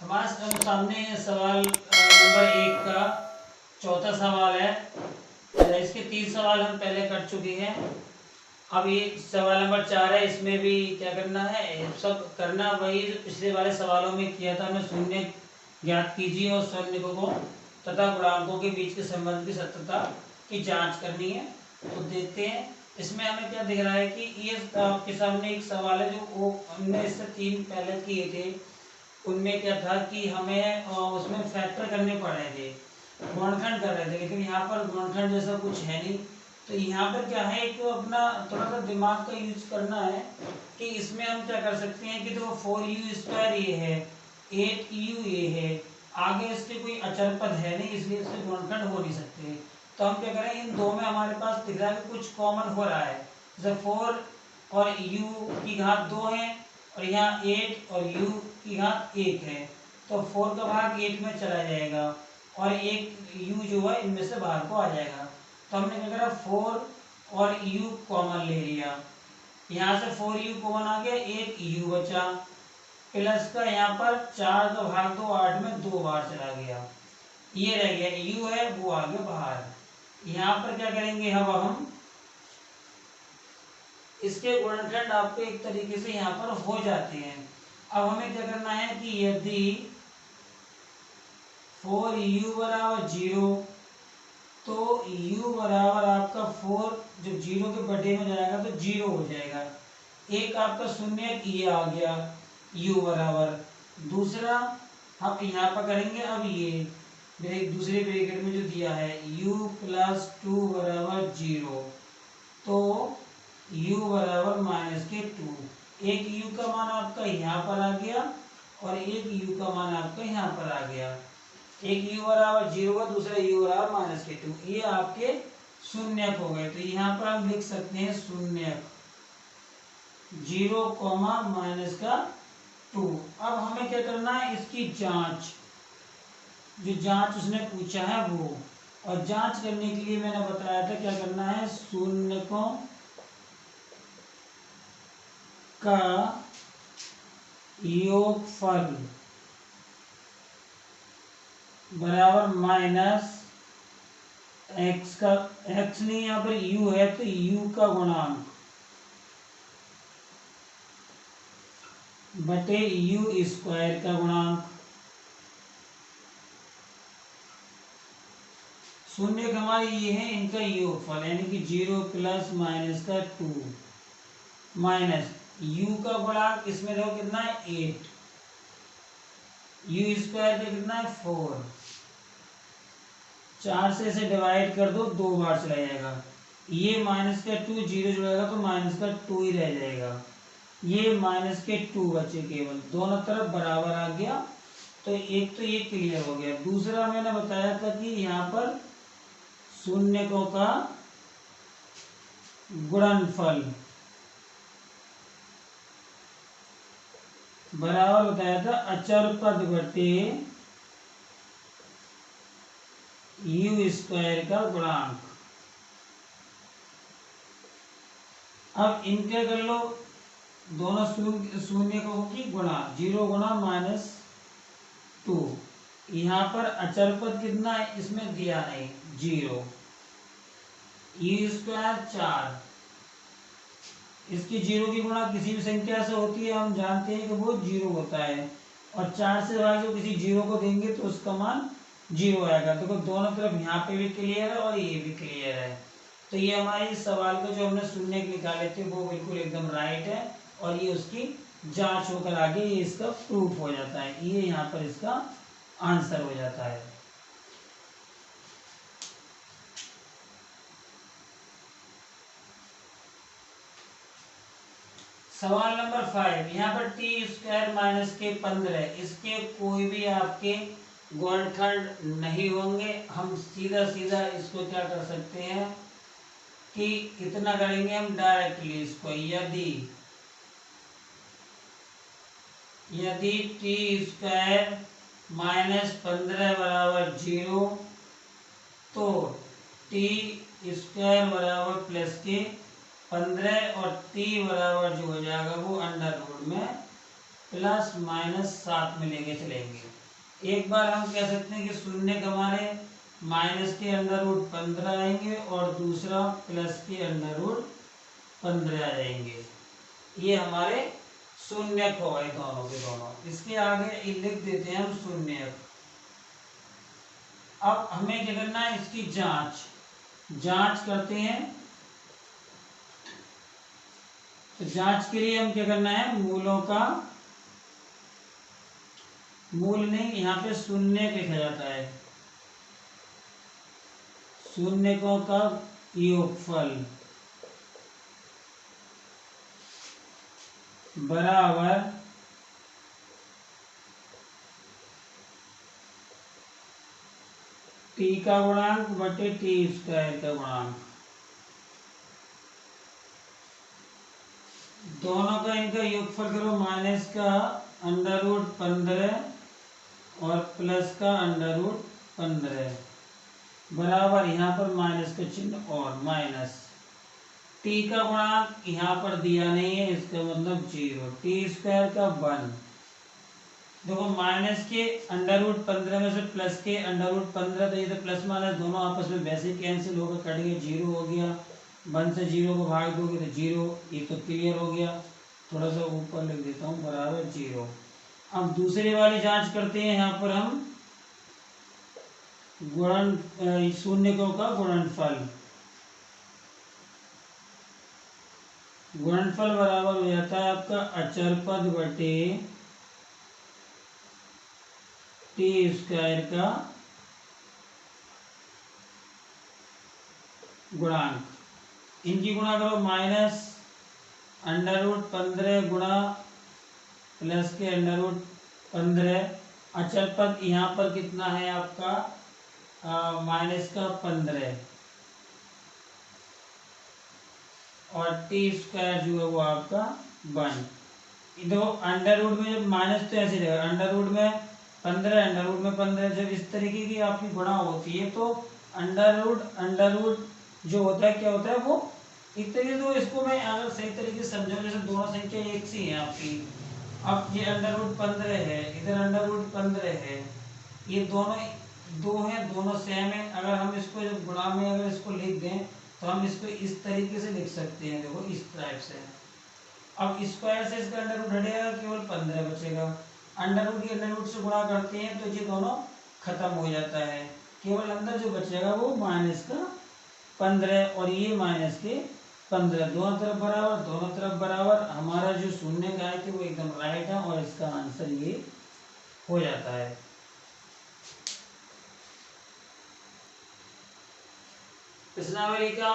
हमारे सामने सवाल नंबर 1 का चौथा सवाल है। इसके 3 सवाल हम पहले कर चुके हैं। अब ये सवाल नंबर 4 है। इसमें भी क्या करना है, सब करना वही जो पिछले वाले सवालों में किया था। हमें शून्य ज्ञात कीजिए और शून्यकों को तथा गुणांकों के बीच के संबंध की सत्यता की जांच करनी है। तो देखते हैं इसमें हमें क्या दिख रहा है कि ये आपके सामने एक सवाल है जो वो हमने इससे 3 पहले किए थे। उनमें क्या था कि हमें उसमें फैक्टर करने पड़ रहे थे, गुणनखंड कर रहे थे, लेकिन यहाँ पर गुणनखंड जैसा कुछ है नहीं। तो यहाँ पर क्या है, एक अपना थोड़ा सा दिमाग का यूज करना है कि इसमें हम क्या कर सकते हैं कि देखो 4u² ये है, 8u ये है, आगे इसके कोई अचर पद है नहीं, इसलिए इससे गुणनखंड हो नहीं सकते। तो हम क्या करें, इन दो में हमारे पास दिख रहा है कि कुछ कॉमन हो रहा है। जैसे 4 और u की घात 2 है और यहाँ 8 और u की घात 1 है। तो 4 का भाग 8 में चला जाएगा और एक u जो है इनमें से बाहर को आ जाएगा। तो हमने क्या करा, 4 और u कॉमन ले लिया। यहाँ से 4u कॉमन आ गया, एक u बचा, प्लस का यहाँ पर 4 का भाग 2 8 में 2 बार चला गया, ये रह गया u है वो आ गया बाहर। यहाँ पर क्या करेंगे, अब हम इसके गुणनखंड आपको एक तरीके से यहाँ पर हो जाते हैं। अब हमें क्या करना है कि यदि 4u बराबर 0 तो u बराबर आपका 4 जब 0 के बटे में जाएगा तो 0 हो जाएगा। एक आपका शून्य ये आ गया u बराबर। दूसरा हम यहाँ पर करेंगे, अब ये दूसरे ब्रैकेट में जो दिया है u प्लस 2 बराबर 0, तो u बराबर -2। एक u का मान आपका यहाँ पर आ गया और एक u का मान आपका यहाँ पर आ गया। एक u बराबर 0 का, दूसरा u बराबर -2, ये आपके शून्यक हो गए। तो यहाँ पर हम लिख सकते हैं शून्यक 0, -2। अब हमें क्या करना है, इसकी जांच, जो जांच उसने पूछा है वो, और जांच करने के लिए मैंने बताया था क्या करना है, शून्यकों का योगफल बराबर -x का, x नहीं यहाँ पर u है तो u का गुणांक बटे u² का गुणांक। शून्य हमारे ये है, इनका योगफल यानी कि 0 प्लस -2 माइनस u का गुणांक, इसमें देखो कितना है 8, u² का कितना है 4, 4 से इसे डिवाइड कर दो, 2 बार चला जाएगा। ये -2 0 जुड़ेगा तो -2 ही रह जाएगा, ये -2 बचे केवल, दोनों तरफ बराबर आ गया। तो एक तो ये क्लियर हो गया। दूसरा मैंने बताया था कि यहाँ पर शून्यकों का गुणनफल बराबर बताया था अचर पद बटे u² का गुणांक। अब इनके कर लो दोनों शून्यकों की गुणा, 0 गुणा -2। यहाँ पर अचर पद कितना है, इसमें दिया नहीं, 0, u² 4, इसकी 0 की गुणा किसी भी संख्या से होती है, हम जानते हैं कि वो 0 होता है, और 4 से भाग जो किसी 0 को देंगे तो उसका मान 0 आएगा। तो दोनों तरफ यहाँ पे भी क्लियर है और ये भी क्लियर है। तो ये हमारे इस सवाल को जो हमने शून्य निकाले थे वो बिल्कुल एकदम राइट है, और ये उसकी जांच होकर आगे ये इसका प्रूफ हो जाता है, ये यहाँ पर इसका आंसर हो जाता है। सवाल नंबर 5, यहाँ पर t² - 15, इसके कोई भी आपके गुणनखंड नहीं होंगे। हम सीधा सीधा इसको क्या कर सकते हैं कि इतना करेंगे हम डायरेक्टली इसको, यदि t² - 15 बराबर 0 तो t² बराबर +15 और t बराबर जो हो जाएगा वो √में प्लस माइनस साथ में लेके चलेंगे। एक बार हम कह सकते हैं कि शून्य हमारे माइनस के अंडर रूट 15 आएंगे और दूसरा प्लस के अंडर रूट 15 आ जाएंगे। ये हमारे शून्यक हो गए दोनों के दोनों। इसके आगे लिख देते हैं हम शून्यक। अब हमें क्या करना है, इसकी जांच करते हैं। तो जांच के लिए हम क्या करना है, मूलों का मूल नहीं, यहाँ पे शून्य लिखा जाता है, शून्यकों का योगफल बराबर टी का गुणांक बटे टी स्क्वायर का गुणांक। दोनों का इनका योगफल करो, माइनस का अंडर रूट 15 और प्लस का अंडर रूट 15 बराबर, यहाँ पर माइनस का चिन्ह और माइनस टी का गुणांक यहाँ पर दिया नहीं है, इसका मतलब 0, टी स्क्वायर का 1। देखो माइनस के अंडर रूट 15 में से प्लस के अंडर रूट 15, तो ये तो प्लस माइनस दोनों आपस में वैसे ही कैंसिल होकर कट गए, 0 हो गया। 1 से 0 को भाग दोगे तो 0, ये तो क्लियर हो गया। थोड़ा सा ऊपर लिख देता हूँ, बराबर 0। अब दूसरी वाली जांच करते हैं। यहाँ पर हम शून्यकों का गुणनफल बराबर हो जाता है आपका अचर पद बटे टी स्क्वायर का गुणांक। इनकी गुणा करो, माइनस अंडर रूट 15 गुणा प्लस के अंडर रूट 15। अचर पद यहाँ पर कितना है आपका, माइनस का 15 और टी स्क्वायर जो है वो आपका 1। देखो अंडर रूट में जब माइनस तो ऐसे रहेगा, अंडर रूट में 15 अंडर रूट में 15, जब इस तरीके की आपकी गुणा होती है तो अंडर रूट जो होता है क्या होता है, वो एक तरीके से। इसको मैं अगर सही तरीके से समझाऊं, जैसे दोनों संख्या एक सी है आपकी। अब ये अंडर रूट 15 है, इधर अंडर रूट 15 है, ये दोनों दो है, दोनों सेम है। अगर हम इसको जब गुणा में अगर इसको लिख दें तो हम इसको इस तरीके से लिख सकते हैं, देखो इस टाइप से। अब स्क्वायर से इसका अंडर रूट हटेगा, केवल 15 बचेगा। अंडर रूट के अंडर रूट से गुणा करते हैं तो ये दोनों खत्म हो जाता है, केवल अंदर जो बचेगा वो माइनस का 15 और ये माइनस के 15, दोनों तरफ बराबर, दोनों तरफ बराबर। हमारा जो शून्य का है कि वो एकदम राइट है और इसका आंसर ये हो जाता है। प्रश्नावली का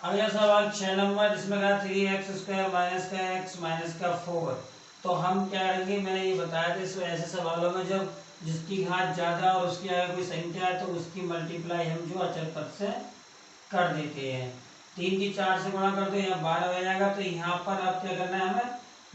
अगला सवाल 6 नंबर, जिसमें कहा 3x स्क्वायर माइनस का x माइनस का 4। तो हम क्या करेंगे, मैंने ये बताया था, इस ऐसे सवालों में जब जिसकी घात ज्यादा और उसकी आगे कोई संख्या है तो उसकी मल्टीप्लाई हम जो अचर पद से कर देते हैं। 3 की 4 से गुणा कर दो, यहाँ 12 हो जाएगा। तो यहाँ पर अब क्या करना है, हमें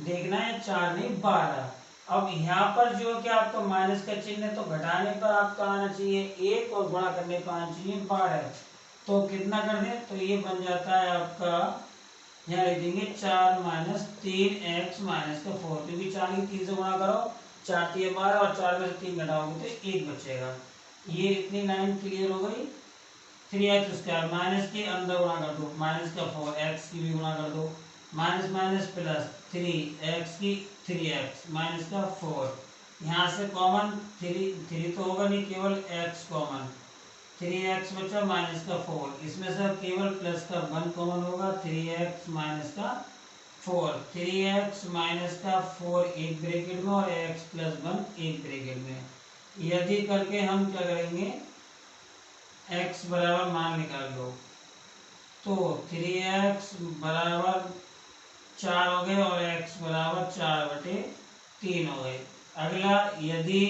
देखना है 4 नहीं 12। अब यहाँ पर जो है कि आपका माइनस का चिन्ह है, तो घटाने पर आपका आना चाहिए 1 और गुणा करने पर आना चाहिए 12। तो कितना कर दें, तो ये बन जाता है आपका, यहाँ लिख देंगे 4 माइनस 3x माइनस का 4, क्योंकि 4 की 3 से गुणा करो, 4 3 12 और 4 में से 3 घटाओगे तो 1 बचेगा। ये इतनी लाइन क्लियर हो गई। 3x स्क्वायर माइनस के अंदर गुणा कर दो, माइनस का 4, x की भी गुणा कर दो, माइनस माइनस प्लस 3x की 3x माइनस का 4, यहाँ से कॉमन 3 तो होगा नहीं, केवल x कॉमन, 3x बचा माइनस का 4, इसमें से केवल प्लस का 1 कॉमन होगा, 3x माइनस का 4, 3x माइनस का 4 एक ब्रैकेट में और x प्लस 1 एक ब्रैकेट में। यदि करके हम क्या करेंगे, x बराबर मान निकाल लो, तो 3x बराबर 4 हो गए और x बराबर 4/3 हो गए। अगला, यदि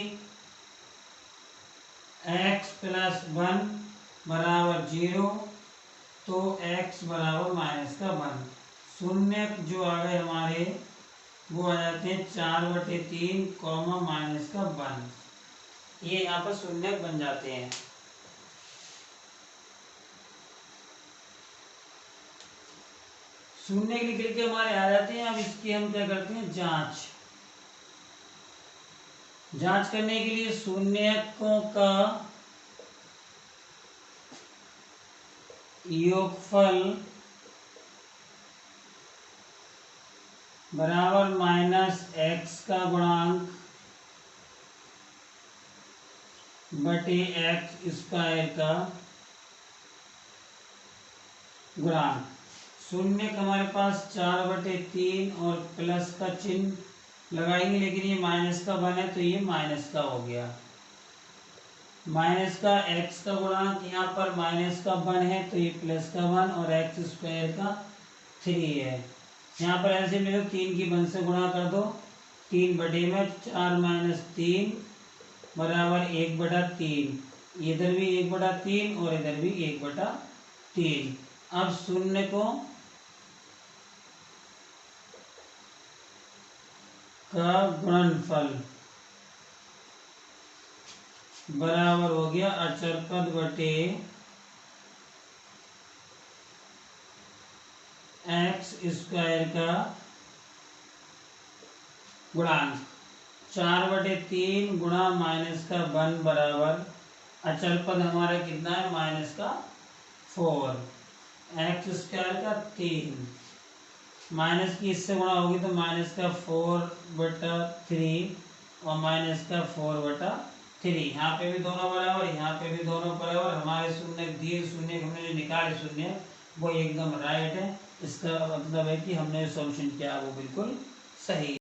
x प्लस 1 बराबर 0 तो x बराबर माइनस का 1। शून्य जो आ गए हमारे वो आ जाते हैं 4/3 कॉमा माइनस का 1, ये यहाँ पर शून्य बन जाते हैं। शून्य निकल के हमारे आ जाते हैं। अब इसकी हम क्या करते हैं, जांच। जांच करने के लिए शून्यकों का योगफल बराबर माइनस एक्स का गुणांक बटे एक्स स्क्वायर का गुणांक। शून्य का हमारे पास 4/3 और प्लस का चिन्ह लगाएंगे, लेकिन ये माइनस का बन है तो ये माइनस का हो गया। माइनस का एक्स का गुणांक यहाँ पर माइनस का वन है तो ये प्लस का वन और एक्स स्क्वायर का 3 है। यहाँ पर ऐसे में 3 की 1 से गुणा कर दो, 3/में 4 - 3 बराबर 1/3। इधर भी 1/3 और इधर भी 1/3। अब शून्य को का गुणनफल बराबर हो गया अचर पद बटे एक्स स्क्वायर का गुणांक। 4/3 गुणा माइनस का 1 बराबर अचर पद हमारा कितना है माइनस का 4, एक्स स्क्वायर का 3 माइनस की इससे गुणा होगी तो माइनस का 4/3 और माइनस का 4/3। यहाँ पे भी दोनों बराबर, यहाँ पे भी दोनों बराबर। हमारे शून्य दिए शून्य हमने जो निकाले शून्य वो एकदम राइट है। इसका मतलब है कि हमने सॉल्यूशन किया वो बिल्कुल सही।